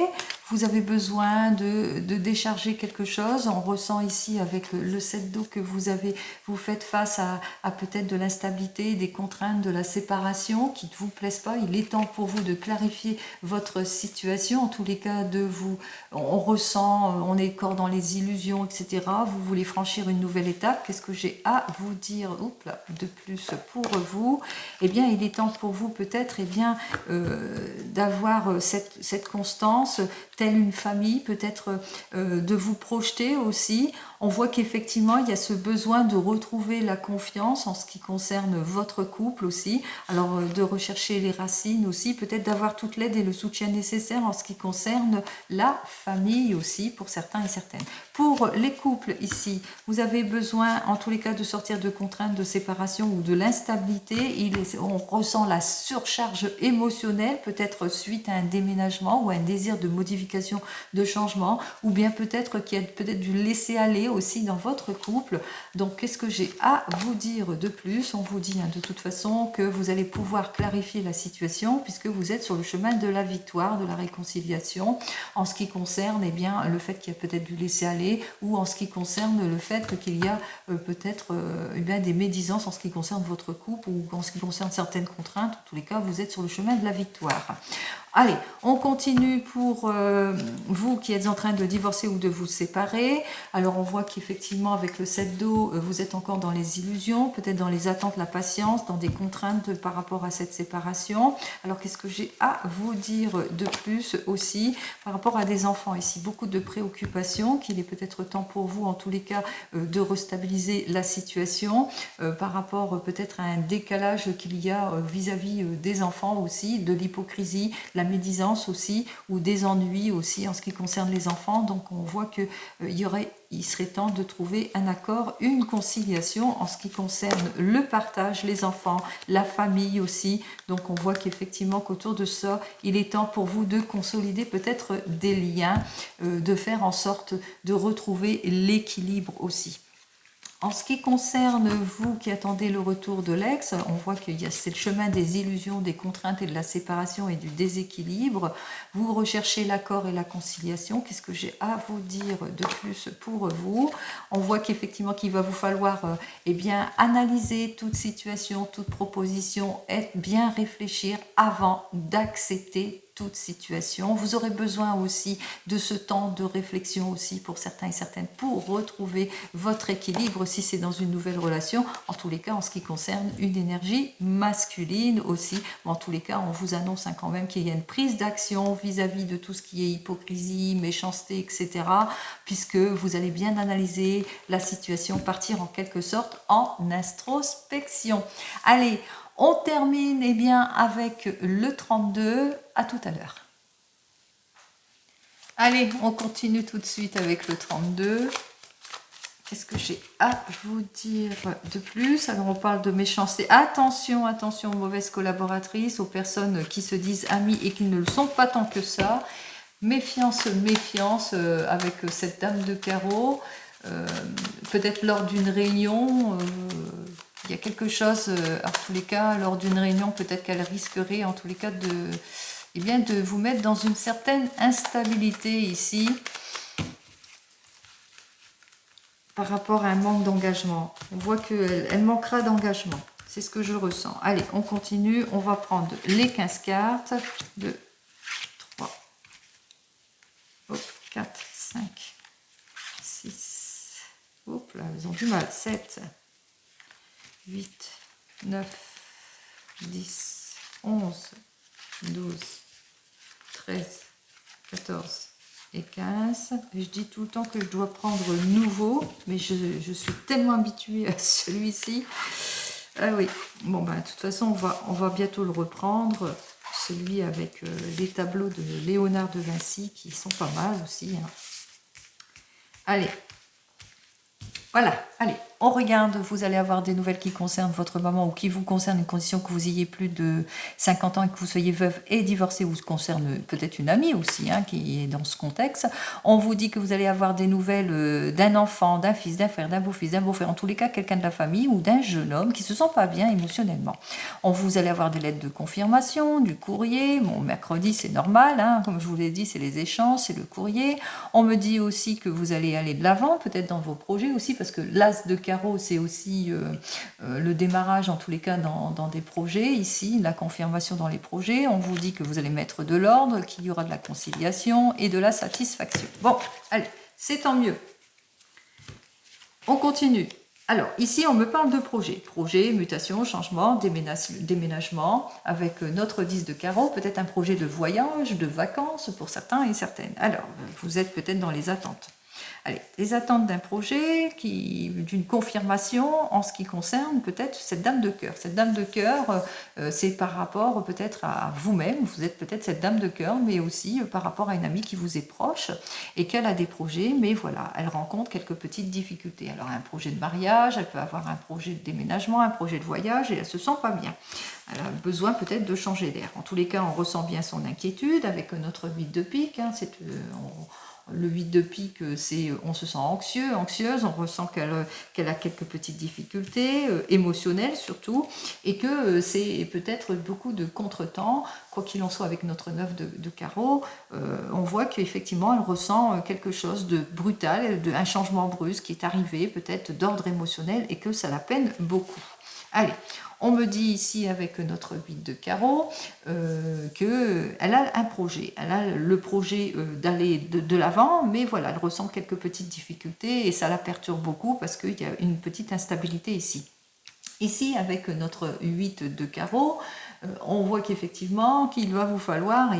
vous avez besoin de décharger quelque chose. On ressent ici avec le 7 d'eau que vous faites face à peut-être de l'instabilité, des contraintes, de la séparation qui ne vous plaisent pas. Il est temps pour vous de clarifier votre situation. En tous les cas, on ressent, on est encore dans les illusions, etc. Vous voulez franchir une nouvelle étape. Qu'est-ce que j'ai à vous dire de plus pour vous? Eh bien, il est temps pour vous peut-être d'avoir cette constance, telle une famille, peut-être de vous projeter aussi. On voit qu'effectivement, il y a ce besoin de retrouver la confiance en ce qui concerne votre couple aussi. Alors, de rechercher les racines aussi, peut-être d'avoir toute l'aide et le soutien nécessaire en ce qui concerne la famille aussi, pour certains et certaines. Pour les couples ici, vous avez besoin, en tous les cas, de sortir de contraintes de séparation ou de l'instabilité. On ressent la surcharge émotionnelle, peut-être suite à un déménagement ou à un désir de modification, de changement, ou bien peut-être qu'il y a peut-être du laisser-aller aussi dans votre couple. Donc, qu'est-ce que j'ai à vous dire de plus? On vous dit de toute façon que vous allez pouvoir clarifier la situation puisque vous êtes sur le chemin de la victoire, de la réconciliation, en ce qui concerne le fait qu'il y a peut-être du laisser-aller ou en ce qui concerne le fait qu'il y a peut-être des médisances en ce qui concerne votre couple ou en ce qui concerne certaines contraintes. En tous les cas, vous êtes sur le chemin de la victoire. Allez, on continue pour vous qui êtes en train de divorcer ou de vous séparer. Alors, on voit qu'effectivement, avec le 7 d'eau, vous êtes encore dans les illusions, peut-être dans les attentes, la patience, dans des contraintes par rapport à cette séparation. Alors, qu'est-ce que j'ai à vous dire de plus aussi par rapport à des enfants ici? Beaucoup de préoccupations, qu'il est peut-être temps pour vous, en tous les cas, de restabiliser la situation par rapport peut-être à un décalage qu'il y a vis-à-vis des enfants aussi, de l'hypocrisie, la médisance aussi, ou des ennuis aussi en ce qui concerne les enfants. Donc on voit que il serait temps de trouver un accord, une conciliation en ce qui concerne le partage, les enfants, la famille aussi. Donc on voit qu'effectivement qu'autour de ça, il est temps pour vous de consolider peut-être des liens, de faire en sorte de retrouver l'équilibre aussi. En ce qui concerne vous qui attendez le retour de l'ex, on voit qu'il y a c'est le chemin des illusions, des contraintes et de la séparation et du déséquilibre. Vous recherchez l'accord et la conciliation. Qu'est-ce que j'ai à vous dire de plus pour vous? On voit qu'effectivement qu'il va vous falloir analyser toute situation, toute proposition, bien réfléchir avant d'accepter toute situation. Vous aurez besoin aussi de ce temps de réflexion aussi pour certains et certaines pour retrouver votre équilibre si c'est dans une nouvelle relation. En tous les cas, en ce qui concerne une énergie masculine aussi. En tous les cas, on vous annonce quand même qu'il y a une prise d'action vis-à-vis de tout ce qui est hypocrisie, méchanceté, etc. Puisque vous allez bien analyser la situation, partir en quelque sorte en introspection. Allez, on termine avec le 32. À tout à l'heure. Allez, on continue tout de suite avec le 32. Qu'est-ce que j'ai à vous dire de plus? Alors, on parle de méchanceté. Attention, attention aux mauvaises collaboratrices, aux personnes qui se disent amies et qui ne le sont pas tant que ça. Méfiance, méfiance avec cette dame de carreau. Peut-être lors d'une réunion... il y a quelque chose, en tous les cas, lors d'une réunion, peut-être qu'elle risquerait, en tous les cas, de vous mettre dans une certaine instabilité ici, par rapport à un manque d'engagement. On voit qu'elle manquera d'engagement. C'est ce que je ressens. Allez, on continue. On va prendre les 15 cartes. 2, 3, 4, 5, 6. Hop là, elles ont du mal. 7. 8, 9, 10, 11, 12, 13, 14 et 15. Et je dis tout le temps que je dois prendre nouveau, mais je suis tellement habituée à celui-ci. Ah oui, bon de toute façon, on va bientôt le reprendre. Celui avec les tableaux de Léonard de Vinci qui sont pas mal aussi. Allez, voilà, allez. on regarde, vous allez avoir des nouvelles qui concernent votre maman ou qui vous concernent, une condition que vous ayez plus de 50 ans et que vous soyez veuve et divorcée, ou ce concerne peut-être une amie aussi hein, qui est dans ce contexte. On vous dit que vous allez avoir des nouvelles d'un enfant, d'un fils, d'un frère, d'un beau-fils, d'un beau-frère, en tous les cas quelqu'un de la famille ou d'un jeune homme qui se sent pas bien émotionnellement. Vous allez avoir des lettres de confirmation, du courrier. Bon, mercredi c'est normal, hein, comme je vous l'ai dit, c'est les échanges, c'est le courrier. On me dit aussi que vous allez aller de l'avant, peut-être dans vos projets aussi, parce que l'as de carreau, c'est aussi le démarrage, en tous les cas, dans des projets. Ici, la confirmation dans les projets. On vous dit que vous allez mettre de l'ordre, qu'il y aura de la conciliation et de la satisfaction. Bon, allez, c'est tant mieux. On continue. Alors, ici, on me parle de projet. Projet, mutation, changement, déménagement, avec notre 10 de carreau, peut-être un projet de voyage, de vacances pour certains et certaines. Alors, vous êtes peut-être dans les attentes. Allez, les attentes d'un projet, d'une confirmation en ce qui concerne peut-être cette dame de cœur. Cette dame de cœur, c'est par rapport peut-être à vous-même, vous êtes peut-être cette dame de cœur, mais aussi par rapport à une amie qui vous est proche et qu'elle a des projets, mais voilà, elle rencontre quelques petites difficultés. Alors un projet de mariage, elle peut avoir un projet de déménagement, un projet de voyage et elle se sent pas bien. Elle a besoin peut-être de changer d'air. En tous les cas, on ressent bien son inquiétude avec notre 8 de pique, hein, le 8 de pique, c'est on se sent anxieux, anxieuse, on ressent qu'elle a quelques petites difficultés, émotionnelles surtout, et que c'est peut-être beaucoup de contretemps, quoi qu'il en soit avec notre 9 de carreau, on voit qu'effectivement elle ressent quelque chose de brutal, un changement brusque qui est arrivé, peut-être d'ordre émotionnel, et que ça la peine beaucoup. Allez, on me dit ici avec notre 8 de carreau qu'elle a un projet. Elle a le projet d'aller de l'avant, mais voilà, elle ressent quelques petites difficultés et ça la perturbe beaucoup parce qu'il y a une petite instabilité ici. Ici, avec notre 8 de carreau, on voit qu'effectivement, qu'il va vous falloir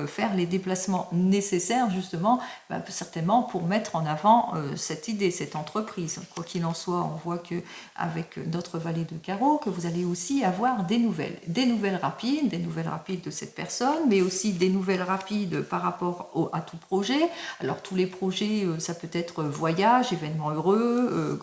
faire les déplacements nécessaires justement, certainement pour mettre en avant cette idée, cette entreprise. Quoi qu'il en soit, on voit qu'avec notre valet de carreau, que vous allez aussi avoir des nouvelles rapides de cette personne, mais aussi des nouvelles rapides par rapport à tout projet. Alors tous les projets, ça peut être voyage, événement heureux,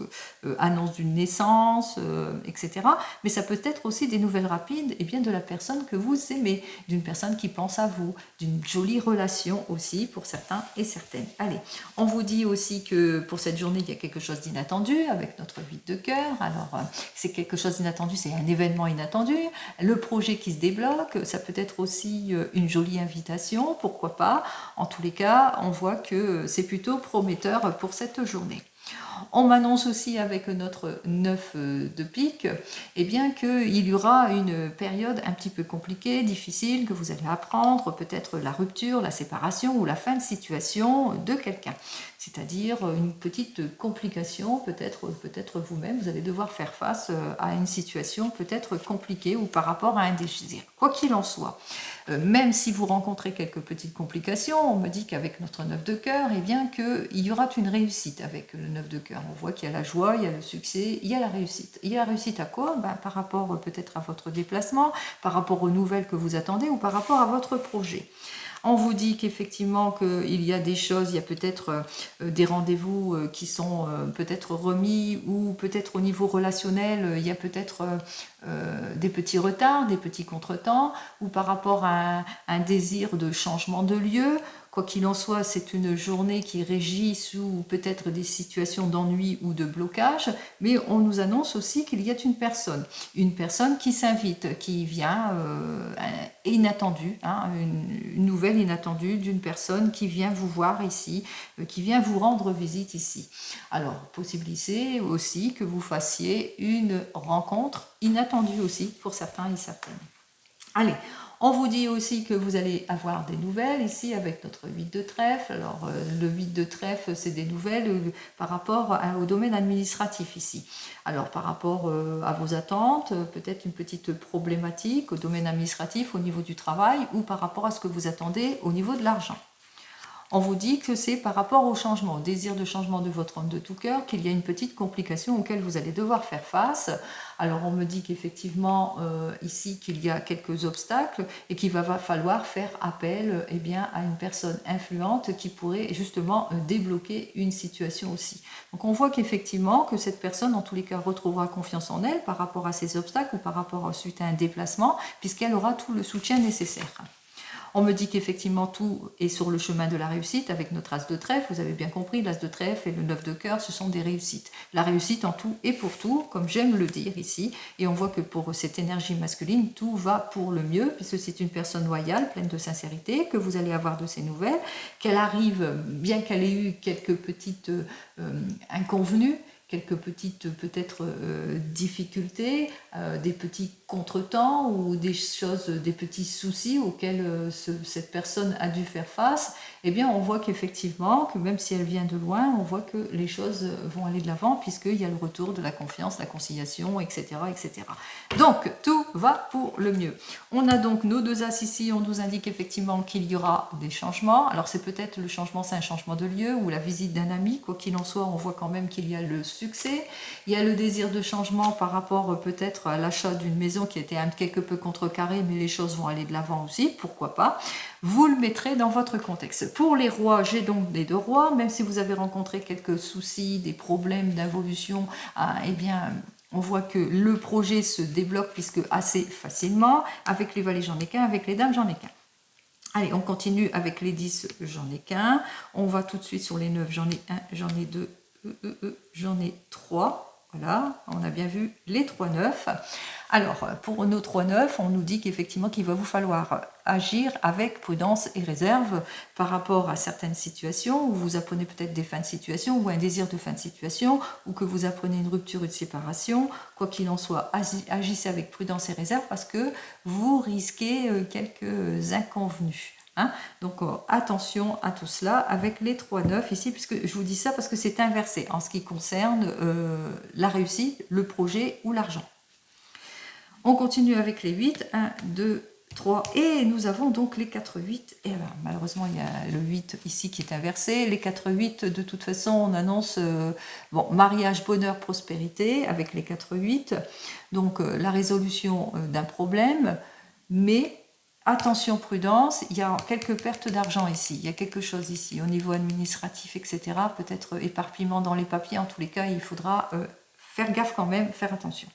annonce d'une naissance, etc. Mais ça peut être aussi des nouvelles rapides de la personne que vous aimez, d'une personne qui pense à vous, d'une jolie relation aussi pour certains et certaines. Allez, on vous dit aussi que pour cette journée, il y a quelque chose d'inattendu avec notre 8 de cœur. Alors, c'est quelque chose d'inattendu, c'est un événement inattendu. Le projet qui se débloque, ça peut être aussi une jolie invitation, pourquoi pas. En tous les cas, on voit que c'est plutôt prometteur pour cette journée. On m'annonce aussi avec notre 9 de pique qu'il y aura une période un petit peu compliquée, difficile, que vous allez apprendre, peut-être la rupture, la séparation ou la fin de situation de quelqu'un. C'est-à-dire une petite complication, peut-être vous-même, vous allez devoir faire face à une situation peut-être compliquée ou par rapport à un désir. Quoi qu'il en soit, même si vous rencontrez quelques petites complications, on me dit qu'avec notre 9 de cœur, qu'il y aura une réussite avec le 9 de cœur. On voit qu'il y a la joie, il y a le succès, il y a la réussite. Il y a la réussite à quoi ? Par rapport peut-être à votre déplacement, par rapport aux nouvelles que vous attendez ou par rapport à votre projet. On vous dit qu'effectivement qu'il y a des choses, il y a peut-être des rendez-vous qui sont peut-être remis ou peut-être au niveau relationnel, il y a peut-être des petits retards, des petits contretemps ou par rapport à un désir de changement de lieu. Quoi qu'il en soit, c'est une journée qui régit sous peut-être des situations d'ennui ou de blocage, mais on nous annonce aussi qu'il y a une personne qui s'invite, qui vient inattendue, hein, une nouvelle inattendue d'une personne qui vient vous voir ici, qui vient vous rendre visite ici. Alors, possibilité aussi que vous fassiez une rencontre inattendue aussi pour certains et certaines. Allez, on vous dit aussi que vous allez avoir des nouvelles ici avec notre 8 de trèfle. Alors, le 8 de trèfle, c'est des nouvelles par rapport au domaine administratif ici. Alors, par rapport à vos attentes, peut-être une petite problématique au domaine administratif, au niveau du travail ou par rapport à ce que vous attendez au niveau de l'argent. On vous dit que c'est par rapport au changement, au désir de changement de votre homme de tout cœur, qu'il y a une petite complication auquel vous allez devoir faire face. Alors on me dit qu'effectivement ici qu'il y a quelques obstacles et qu'il va falloir faire appel eh bien, à une personne influente qui pourrait justement débloquer une situation aussi. Donc on voit qu'effectivement que cette personne en tous les cas retrouvera confiance en elle par rapport à ces obstacles ou par rapport ensuite à un déplacement puisqu'elle aura tout le soutien nécessaire. On me dit qu'effectivement tout est sur le chemin de la réussite avec notre as de trèfle. Vous avez bien compris, l'as de trèfle et le 9 de cœur, ce sont des réussites. La réussite en tout et pour tout, comme j'aime le dire ici. Et on voit que pour cette énergie masculine, tout va pour le mieux, puisque c'est une personne loyale, pleine de sincérité, que vous allez avoir de ses nouvelles, qu'elle arrive, bien qu'elle ait eu quelques petites inconvenues, quelques petites peut-être difficultés, des petits contretemps ou des choses, des petits soucis auxquels cette personne a dû faire face, eh bien on voit qu'effectivement, que même si elle vient de loin, on voit que les choses vont aller de l'avant puisqu'il y a le retour de la confiance, la conciliation, etc., etc. Donc tout va pour le mieux. On a donc nos deux as ici, on nous indique effectivement qu'il y aura des changements. Alors c'est peut-être le changement, c'est un changement de lieu ou la visite d'un ami, quoi qu'il en soit, on voit quand même qu'il y a le succès. Il y a le désir de changement par rapport peut-être à l'achat d'une maison qui était un quelque peu contrecarrée, mais les choses vont aller de l'avant aussi, pourquoi pas. Vous le mettrez dans votre contexte. Pour les rois, j'ai donc des deux rois, même si vous avez rencontré quelques soucis, des problèmes d'involution, eh bien, on voit que le projet se débloque puisque assez facilement. Avec les valets, j'en ai qu'un, avec les dames, j'en ai qu'un. Allez, on continue avec les 10, j'en ai qu'un. On va tout de suite sur les 9, j'en ai un, j'en ai deux, j'en ai trois. Voilà, on a bien vu les 3 9. Alors, pour nos 3 9, on nous dit qu'effectivement qu'il va vous falloir agir avec prudence et réserve par rapport à certaines situations où vous apprenez peut-être des fins de situation ou un désir de fin de situation ou que vous apprenez une rupture, une séparation. Quoi qu'il en soit, agissez avec prudence et réserve parce que vous risquez quelques inconvenus. Donc attention à tout cela avec les 3 9 ici, puisque je vous dis ça parce que c'est inversé en ce qui concerne la réussite, le projet ou l'argent. On continue avec les 8, 1, 2, 3, et nous avons donc les 4 8, et alors, malheureusement il y a le 8 ici qui est inversé, les 4 8 de toute façon on annonce bon, mariage, bonheur, prospérité avec les 4 8, donc la résolution d'un problème, mais attention, prudence, il y a quelques pertes d'argent ici, il y a quelque chose ici au niveau administratif, etc. Peut-être éparpillement dans les papiers, en tous les cas, il faudra faire gaffe quand même, faire attention.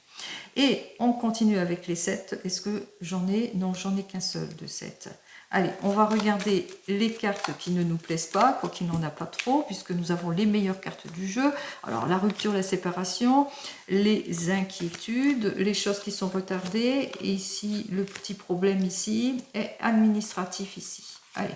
Et on continue avec les 7. Est-ce que j'en ai? Non, j'en ai qu'un seul de 7. Allez, on va regarder les cartes qui ne nous plaisent pas, quoi qu'il n'en a pas trop, puisque nous avons les meilleures cartes du jeu. Alors, la rupture, la séparation, les inquiétudes, les choses qui sont retardées. Et ici, le petit problème ici est administratif ici. Allez.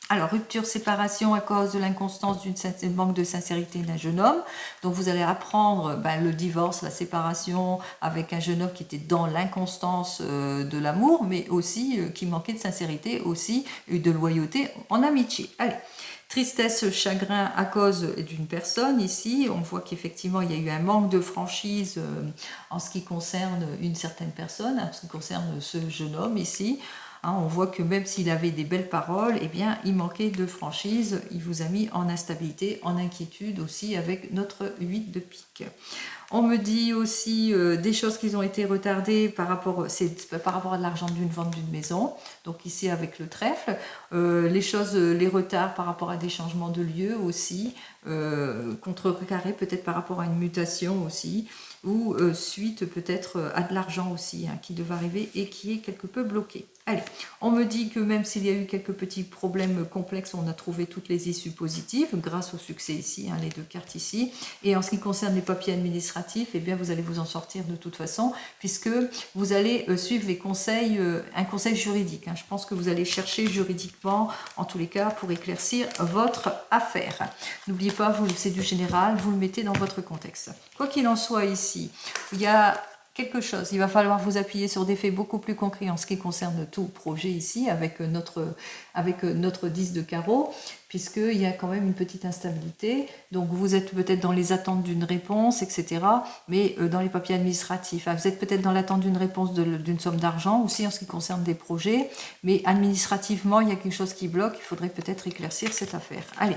Alors, rupture, séparation à cause de l'inconstance d'une manque de sincérité d'un jeune homme. Donc, vous allez apprendre le divorce, la séparation avec un jeune homme qui était dans l'inconstance de l'amour, mais aussi qui manquait de sincérité, aussi et de loyauté en amitié. Allez. Tristesse, chagrin à cause d'une personne. Ici, on voit qu'effectivement, il y a eu un manque de franchise en ce qui concerne une certaine personne, en ce qui concerne ce jeune homme ici. On voit que même s'il avait des belles paroles, eh bien, il manquait de franchise. Il vous a mis en instabilité, en inquiétude aussi avec notre 8 de pique. On me dit aussi des choses qui ont été retardées par rapport à l'argent d'une vente d'une maison. Donc ici avec le trèfle. Les retards par rapport à des changements de lieu aussi. Contrecarré peut-être par rapport à une mutation aussi. Ou suite peut-être à de l'argent aussi qui devait arriver et qui est quelque peu bloqué. Allez, on me dit que même s'il y a eu quelques petits problèmes complexes, on a trouvé toutes les issues positives grâce au succès ici, les 2 cartes ici. Et en ce qui concerne les papiers administratifs, eh bien vous allez vous en sortir de toute façon puisque vous allez suivre les conseils, un conseil juridique. Je pense que vous allez chercher juridiquement, en tous les cas, pour éclaircir votre affaire. N'oubliez pas, c'est du général, vous le mettez dans votre contexte. Quoi qu'il en soit ici, il y a quelque chose. Il va falloir vous appuyer sur des faits beaucoup plus concrets en ce qui concerne tout projet ici, avec notre 10 de carreau, puisqu'il y a quand même une petite instabilité. Donc vous êtes peut-être dans les attentes d'une réponse, etc. Mais dans les papiers administratifs, vous êtes peut-être dans l'attente d'une réponse d'une somme d'argent, aussi en ce qui concerne des projets. Mais administrativement, il y a quelque chose qui bloque. Il faudrait peut-être éclaircir cette affaire. Allez.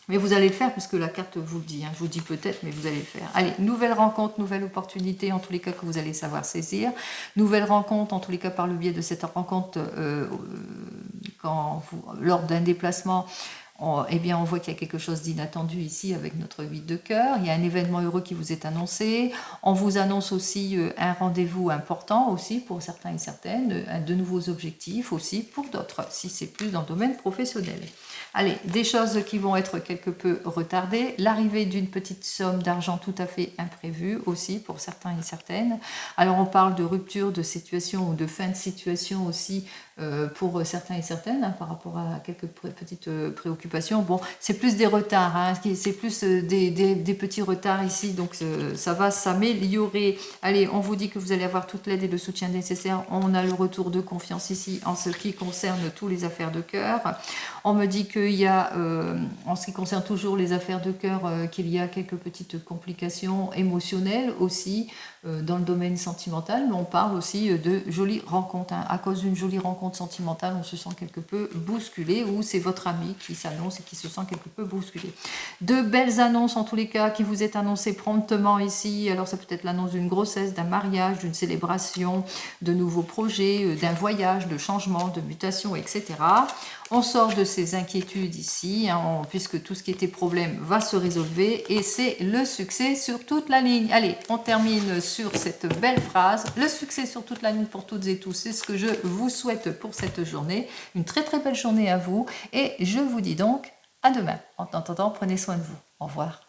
Mais vous allez le faire puisque la carte vous le dit. Je vous dis peut-être, mais vous allez le faire. Allez, nouvelle rencontre, nouvelle opportunité, en tous les cas que vous allez savoir saisir. Nouvelle rencontre, en tous les cas par le biais de cette rencontre, lors d'un déplacement, eh bien, on voit qu'il y a quelque chose d'inattendu ici avec notre 8 de cœur. Il y a un événement heureux qui vous est annoncé. On vous annonce aussi un rendez-vous important aussi pour certains et certaines, de nouveaux objectifs aussi pour d'autres, si c'est plus dans le domaine professionnel. Allez, des choses qui vont être quelque peu retardées. L'arrivée d'une petite somme d'argent tout à fait imprévue aussi pour certains et certaines. Alors on parle de rupture de situation ou de fin de situation aussi pour certains et certaines par rapport à quelques petites préoccupations. Bon, c'est plus des retards, c'est plus des petits retards ici, donc ça va s'améliorer. Allez, on vous dit que vous allez avoir toute l'aide et le soutien nécessaire. On a le retour de confiance ici en ce qui concerne toutes les affaires de cœur. On me dit qu'il y a, en ce qui concerne toujours les affaires de cœur, qu'il y a quelques petites complications émotionnelles aussi dans le domaine sentimental, mais on parle aussi de jolies rencontres. À cause d'une jolie rencontre sentimentale, on se sent quelque peu bousculé, ou c'est votre ami qui s'annonce et qui se sent quelque peu bousculé. De belles annonces en tous les cas qui vous est annoncées promptement ici. Alors ça peut être l'annonce d'une grossesse, d'un mariage, d'une célébration, de nouveaux projets, d'un voyage, de changement, de mutation, etc. On sort de ces inquiétudes ici, puisque tout ce qui était problème va se résolver, et c'est le succès sur toute la ligne. Allez, on termine sur cette belle phrase. Le succès sur toute la ligne pour toutes et tous, c'est ce que je vous souhaite pour cette journée. Une très très belle journée à vous, et je vous dis donc à demain. En attendant, prenez soin de vous. Au revoir.